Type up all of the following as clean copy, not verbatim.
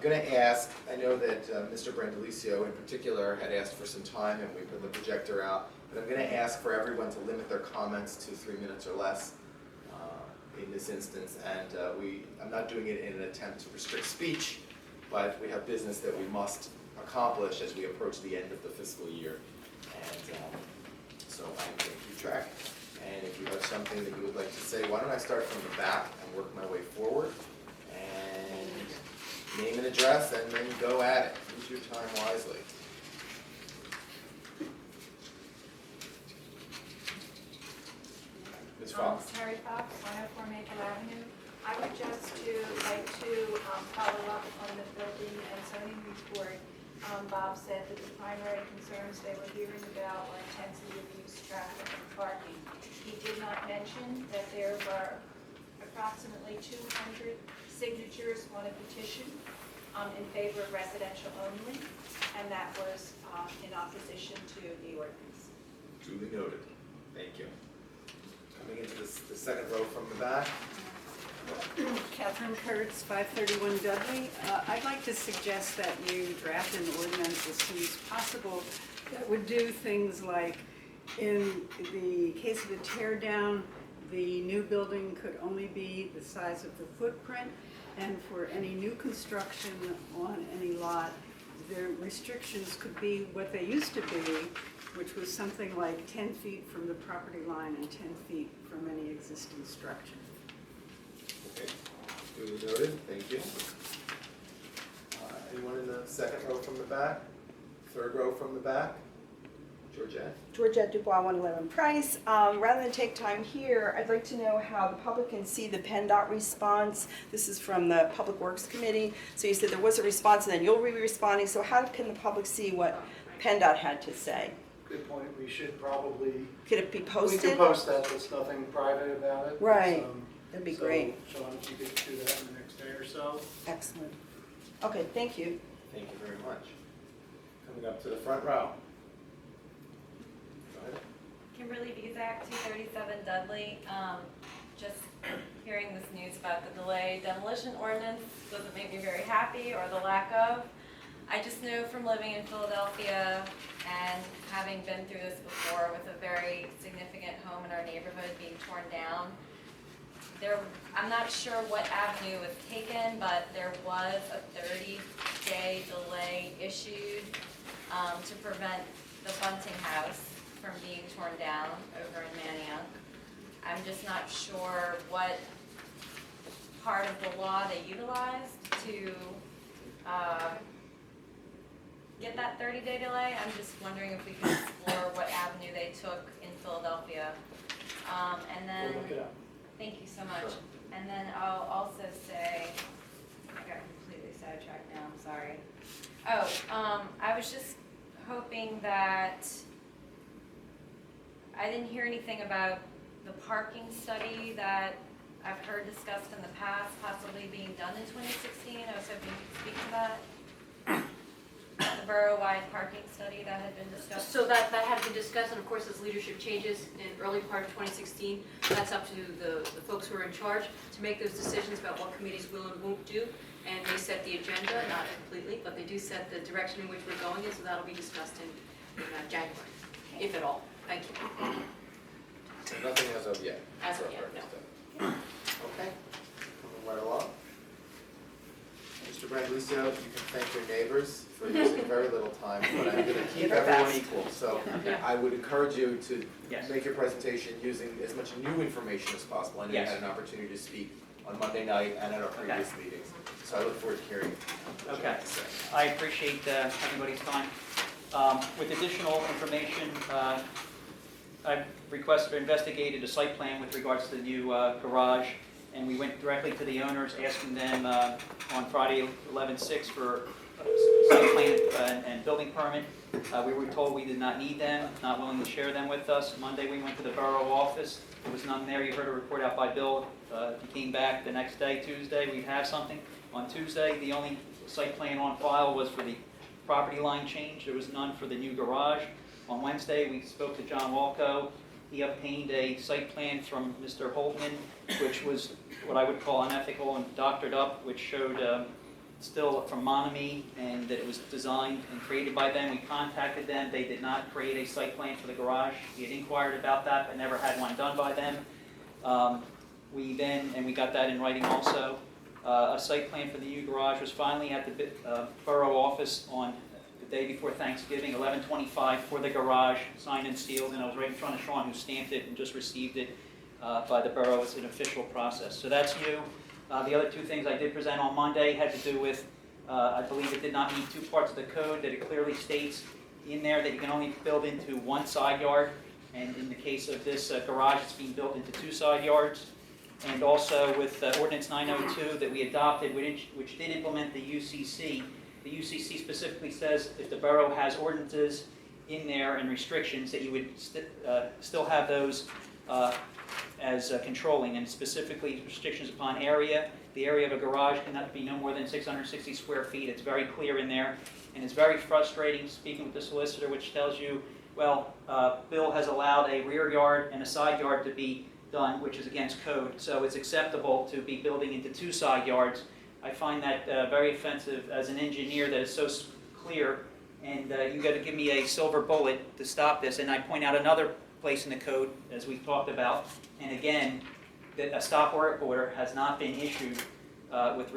going to ask, I know that Mr. Brandalicio in particular had asked for some time and we put the projector out, but I'm going to ask for everyone to limit their comments to 3 minutes or less in this instance. And I'm not doing it in an attempt to restrict speech, but we have business that we must accomplish as we approach the end of the fiscal year. And so I'm going to keep track. And if you have something that you would like to say, why don't I start from the back and work my way forward? And name and address, and then go at it. Use your time wisely. Ms. Fox. Terry Fox, 104 Maple Avenue. I would just like to follow up on the building and zoning report. Bob said that the primary concerns they were hearing about were intensity of use, traffic, and parking. He did not mention that there were approximately 200 signatures on a petition in favor of residential only, and that was in opposition to the ordinance. Duly noted. Thank you. Coming into the second row from the back. Catherine Kurtz, 531 Dudley. I'd like to suggest that you draft an ordinance as soon as possible that would do things like, in the case of a tear down, the new building could only be the size of the footprint, and for any new construction on any lot, the restrictions could be what they used to be, which was something like 10 feet from the property line and 10 feet from any existing structure. Okay, duly noted, thank you. Anyone in the second row from the back? Third row from the back? Georgette? Georgette Dubois, 111 Price. Rather than take time here, I'd like to know how the public can see the PennDOT response. This is from the Public Works Committee. So you said there was a response and then you'll be responding. So how can the public see what PennDOT had to say? Good point. We should probably. Could it be posted? We can post that. There's nothing private about it. Right. That'd be great. Sean, if you could do that in the next day or so. Excellent. Okay, thank you. Thank you very much. Coming up to the front row. Go ahead. Kimberly Bezak, 237 Dudley. Just hearing this news about the delayed demolition ordinance doesn't make me very happy, or the lack of. I just know from living in Philadelphia and having been through this before with a very significant home in our neighborhood being torn down, I'm not sure what avenue was taken, but there was a 30-day delay issued to prevent the Bunting house from being torn down over in Manioc. I'm just not sure what part of the law they utilized to get that 30-day delay. I'm just wondering if we can explore what avenue they took in Philadelphia. And then, We'll look it up. thank you so much. Sure. And then I'll also say, I got completely sidetracked now, I'm sorry. Oh, I was just hoping that, I didn't hear anything about the parking study that I've heard discussed in the past, possibly being done in 2016. I was hoping you could speak to that. The borough-wide parking study that had been discussed. So that had been discussed, and of course, as leadership changes in early part of 2016, that's up to the folks who are in charge to make those decisions about what committees will and won't do. And they set the agenda, not completely, but they do set the direction in which we're going in, so that'll be discussed in January, if at all. Thank you. So nothing as of yet. As of yet, no. Okay, coming right along. Mr. Brandalicio, you can thank your neighbors for using very little time, but I'm going to keep everyone equal. So I would encourage you to make your presentation using as much new information as possible. I know you had an opportunity to speak on Monday night and at our previous meetings. So I look forward to hearing what you have to say. I appreciate everybody's time. With additional information, I've requested or investigated a site plan with regards to the new garage, and we went directly to the owners, asking them on Friday, 11/6 for a site plan and building permit. We were told we did not need them, not willing to share them with us. Monday we went to the borough office. There was none there. You heard a report out by Bill. He came back the next day, Tuesday. We'd have something. On Tuesday, the only site plan on file was for the property line change. There was none for the new garage. On Wednesday, we spoke to John Walco. He obtained a site plan from Mr. Holtman, which was what I would call unethical and doctored up, which showed still from Monami, and that it was designed and created by them. We contacted them. They did not create a site plan for the garage. We had inquired about that, but never had one done by them. We got that in writing also. A site plan for the new garage was finally at the borough office on the day before Thanksgiving, 11/25, for the garage, signed and sealed, and I was right in front of Sean, who stamped it and just received it by the borough. It's an official process. So that's new. The other two things I did present on Monday had to do with, I believe it did not meet two parts of the code, that it clearly states in there that you can only build into one side yard, and in the case of this garage, it's being built into two side yards. And also with Ordinance 902 that we adopted, which did implement the UCC. The UCC specifically says if the borough has ordinances in there and restrictions, that you would still have those as controlling, and specifically restrictions upon area. The area of a garage cannot be no more than 660 square feet. It's very clear in there, and it's very frustrating speaking with the solicitor, which tells you, well, Bill has allowed a rear yard and a side yard to be done, which is against code, so it's acceptable to be building into two side yards. I find that very offensive as an engineer, that is so clear, and you got to give me a silver bullet to stop this. And I point out another place in the code, as we talked about, and again, that a stop work order has not been issued with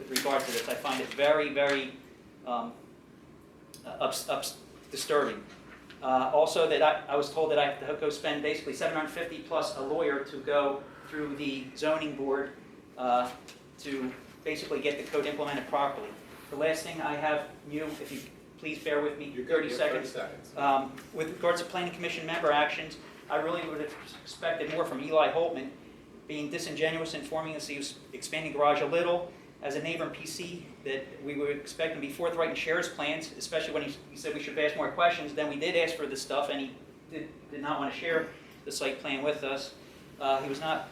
regard to this. I find it very, very disturbing. Also, that I was told that I have to go spend basically $750 plus a lawyer to go through the zoning board to basically get the code implemented properly. The last thing I have, if you please bear with me, 30 seconds. With regards to planning commission member actions, I really would have expected more from Eli Holtman, being disingenuous, informing us he was expanding garage a little. As a neighbor in PC, that we would expect him to be forthright and share his plans, especially when he said we should ask more questions. Then we did ask for this stuff, and he did not want to share the site plan with us. He was not,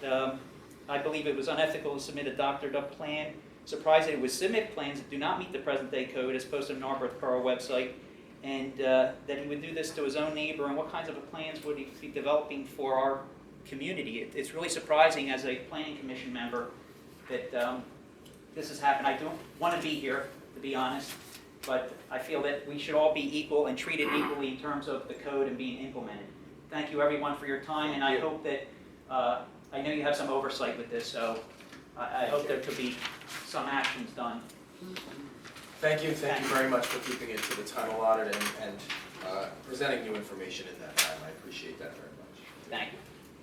I believe it was unethical to submit a doctored up plan. Surprised that he would submit plans that do not meet the present day code as posted on the Narberth Borough website, and that he would do this to his own neighbor, and what kinds of plans would he be developing for our community. It's really surprising as a planning commission member that this has happened. I don't want to be here, to be honest, but I feel that we should all be equal and treated equally in terms of the code and being implemented. Thank you, everyone, for your time, and I hope that, I know you have some oversight with this, so I hope there could be some actions done. Thank you very much for keeping it to the time allotted and presenting new information in that time. I appreciate that very much. Thank you.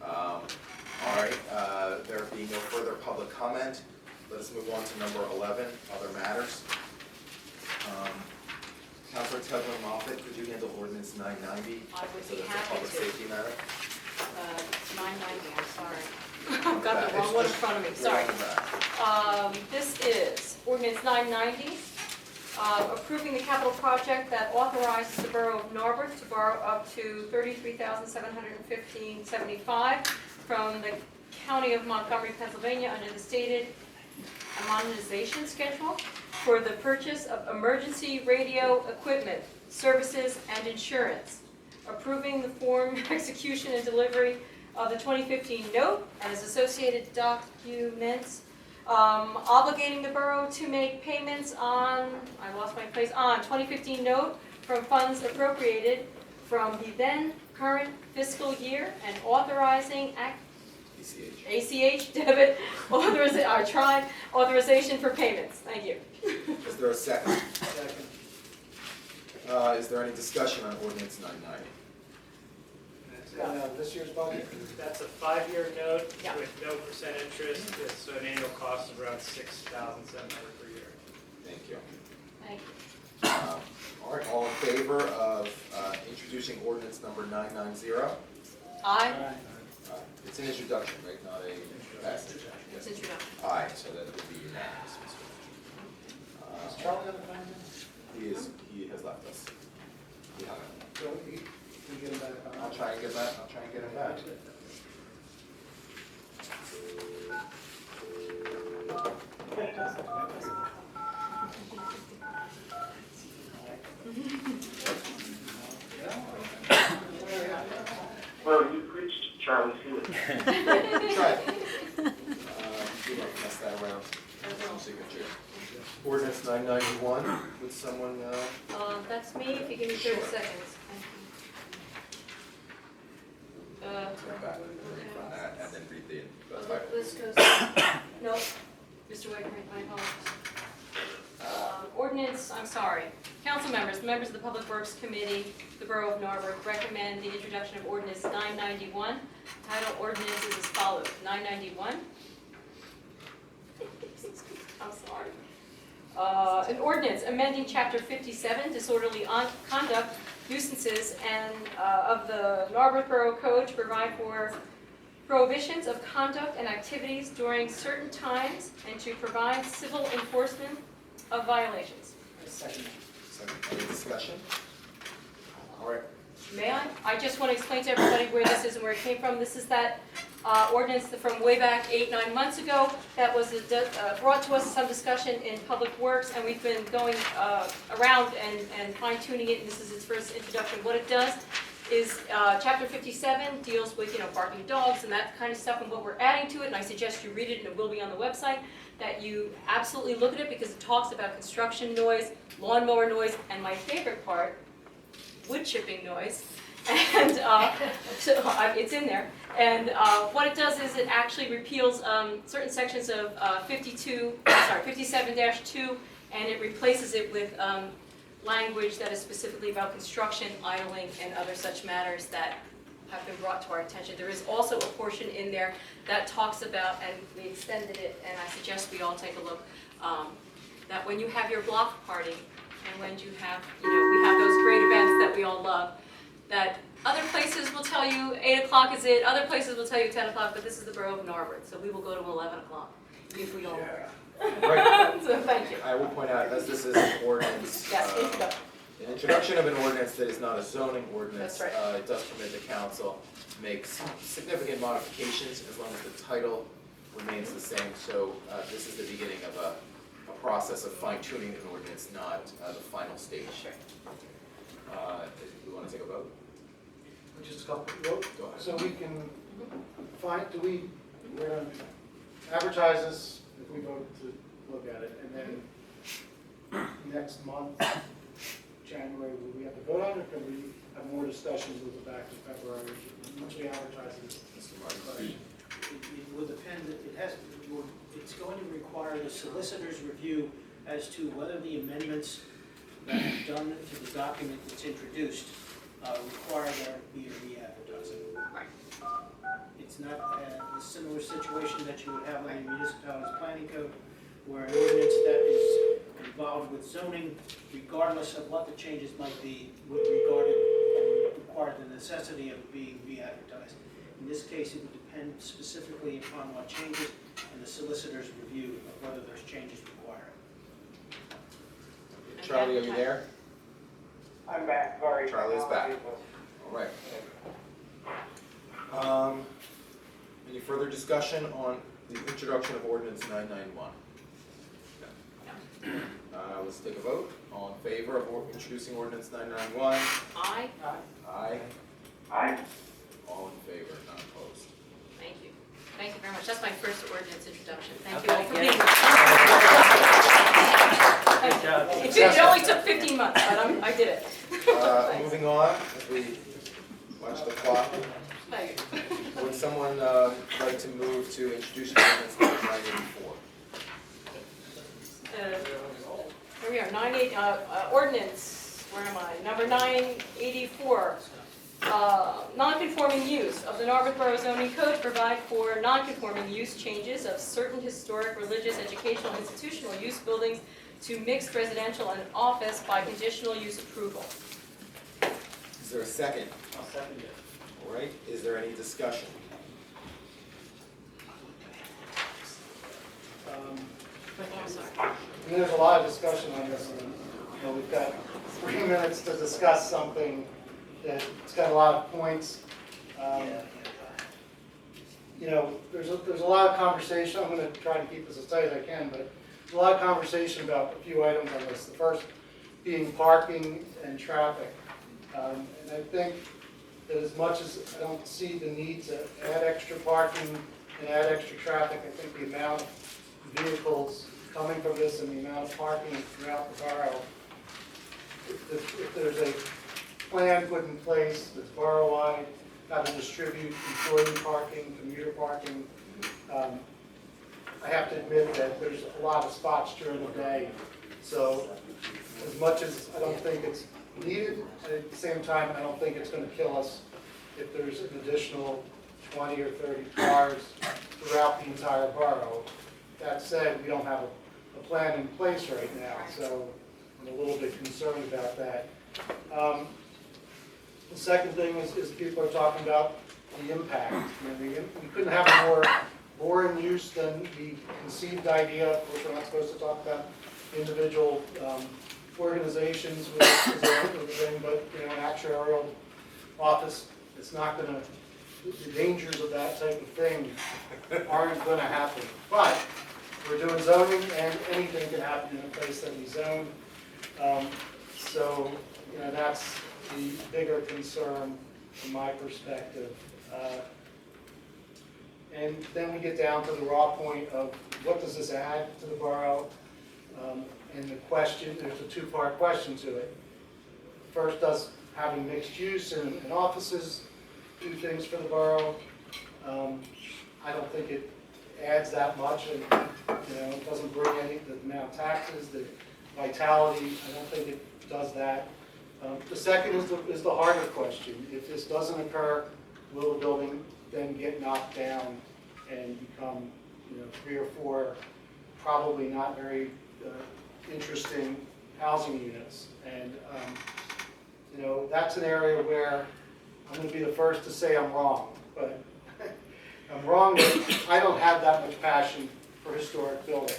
All right, there being no further public comment, let us move on to number 11, other matters. Councilor Tevlin Moffett, could you handle ordinance 990? I would So be that's a happy public to. safety matter? 990, I'm sorry. I've got the wrong one in front of me, sorry. This is ordinance 990, approving the capital project that authorizes the Borough of Narberth to borrow up to $33,715.75 from the County of Montgomery, Pennsylvania under the stated monetization schedule for the purchase of emergency radio equipment, services, and insurance. Approving the form, execution, and delivery of the 2015 note and its associated documents. Obligating the borough to make payments on, I lost my place, on 2015 note from funds appropriated from the then current fiscal year and authorizing ACH debit authorization for payments. Thank you. Is there a second? Second. Is there any discussion on ordinance 990? This year's budget? That's a 5-year note Yeah. with no percent interest. It's an annual cost of around $6,700 per year. Thank you. Thank you. All right, all in favor of introducing ordinance number 990? Aye. It's an introduction, right, not a passage? It's introduction. Aye, so that would be unanimous. Is Charlie on the phone? He has left us. He hung up. So we can get him back on. I'll try and get him back. Well, you've reached Charlie Stewart. Try it. Do not mess that around. Signature. Ordinance 990 1. Would someone, That's me, if you give me 30 seconds. Thank you. turn back from that and then read the, This goes, no, Mr. Wagner, my apologies. Ordinance, I'm sorry. Council members of the Public Works Committee, the Borough of Narberth, recommend the introduction of Ordinance 991. Title ordinance is as follows, 991. I'm sorry. An ordinance amending Chapter 57, disorderly conduct, nuisances, and of the Narberth Borough Code to provide for prohibitions of conduct and activities during certain times and to provide civil enforcement of violations. second, any discussion? All right, May I? I just want to explain to everybody where this is and where it came from. This is that ordinance from way back 8-9 months ago that was brought to us in some discussion in Public Works, and we've been going around and fine-tuning it, and this is its first introduction. What it does is Chapter 57 deals with, barking dogs and that kind of stuff, and what we're adding to it, and I suggest you read it, and it will be on the website, that you absolutely look at it because it talks about construction noise, lawnmower noise, and my favorite part, wood chipping noise. And so it's in there. And what it does is it actually repeals certain sections of 57-2, and it replaces it with language that is specifically about construction, idling, and other such matters that have been brought to our attention. There is also a portion in there that talks about, and we extended it, and I suggest we all take a look, that when you have your block party, and when you have, we have those great events that we all love, that other places will tell you 8 o'clock is it, other places will tell you 10 o'clock, but this is the Borough of Narberth, so we will go to 11 o'clock if we don't. yeah. Right, So thank you. I will point out, as this is an ordinance, Yes, introduction. an introduction of an ordinance that is not a zoning ordinance, That's right. it does permit the council to make significant modifications as long as the title remains the same. So this is the beginning of a process of fine-tuning an ordinance, not the final stage. Sure. We want to take a vote? Just a couple, well, Go ahead. so we can find, we're gonna advertise this if we vote to look at it, and then next month, January, will we have to vote on it, or can we have more discussions with the back to February, once we advertise it? Mr. Martin. It will depend, it's going to require the solicitor's review as to whether the amendments that are done to the document that's introduced require there be a re-advertising. Right. It's not a similar situation that you would have on the municipality's planning code, where an ordinance that is involved with zoning, regardless of what the changes might be, would require the necessity of it being re-advertised. In this case, it would depend specifically upon what changes and the solicitor's review of whether those changes require it. Charlie, are you there? I'm back, sorry. Charlie is back. All right. Any further discussion on the introduction of ordinance 991? Let's take a vote. All in favor of introducing ordinance 991? Aye. Aye. Aye. All in favor, none opposed. Thank you. Thank you very much. That's my first ordinance introduction. Thank you Okay, all for yeah. being here. Good job. It only took 15 months, but I did it. Moving on, as we watch the clock, Thank you. would someone like to move to introduce ordinance 984? Here we are, ordinance, where am I? Number 984. Non-conforming use of the Narberth Borough zoning code to provide for non-conforming use changes of certain historic, religious, educational, institutional use buildings to mixed residential and office by conditional use approval. Is there a second? I'll second it. All right, is there any discussion? I'm sorry. There's a lot of discussion on this, and, we've got 3 minutes to discuss something that's got a lot of points. There's a lot of conversation. I'm going to try to keep this as tight as I can, but there's a lot of conversation about a few items on this. The first being parking and traffic. And I think that as much as I don't see the need to add extra parking and add extra traffic, I think the amount of vehicles coming from this and the amount of parking throughout the borough, if there's a plan put in place that's borough-wide, how to distribute employee parking, commuter parking, I have to admit that there's a lot of spots during the day. So as much as I don't think it's needed, at the same time, I don't think it's going to kill us if there's an additional 20 or 30 cars throughout the entire borough. That said, we don't have a plan in place right now, so I'm a little bit concerned about that. The second thing is people are talking about the impact. We couldn't have a more boring use than the conceived idea. Of course, we're not supposed to talk about individual organizations with everything, but an actuarial office, it's not going to, the dangers of that type of thing aren't going to happen. But we're doing zoning, and anything can happen in a place that we zone. So, that's the bigger concern from my perspective. And then we get down to the raw point of what does this add to the borough? And the question, there's a two-part question to it. First, does having mixed use and offices do things for the borough? I don't think it adds that much, and it doesn't bring any, the amount of taxes, the vitality, I don't think it does that. The second is the harder question. If this doesn't occur, will the building then get knocked down and become 3 or 4 probably not very interesting housing units? And that's an area where I'm going to be the first to say I'm wrong, but I'm wrong that I don't have that much passion for historic buildings.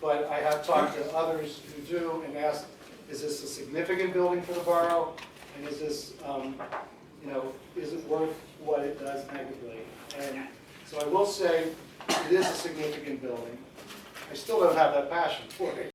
But I have talked to others who do and asked, is this a significant building for the borough? And is this, is it worth what it does negatively? And so I will say it is a significant building. I still don't have that passion for it.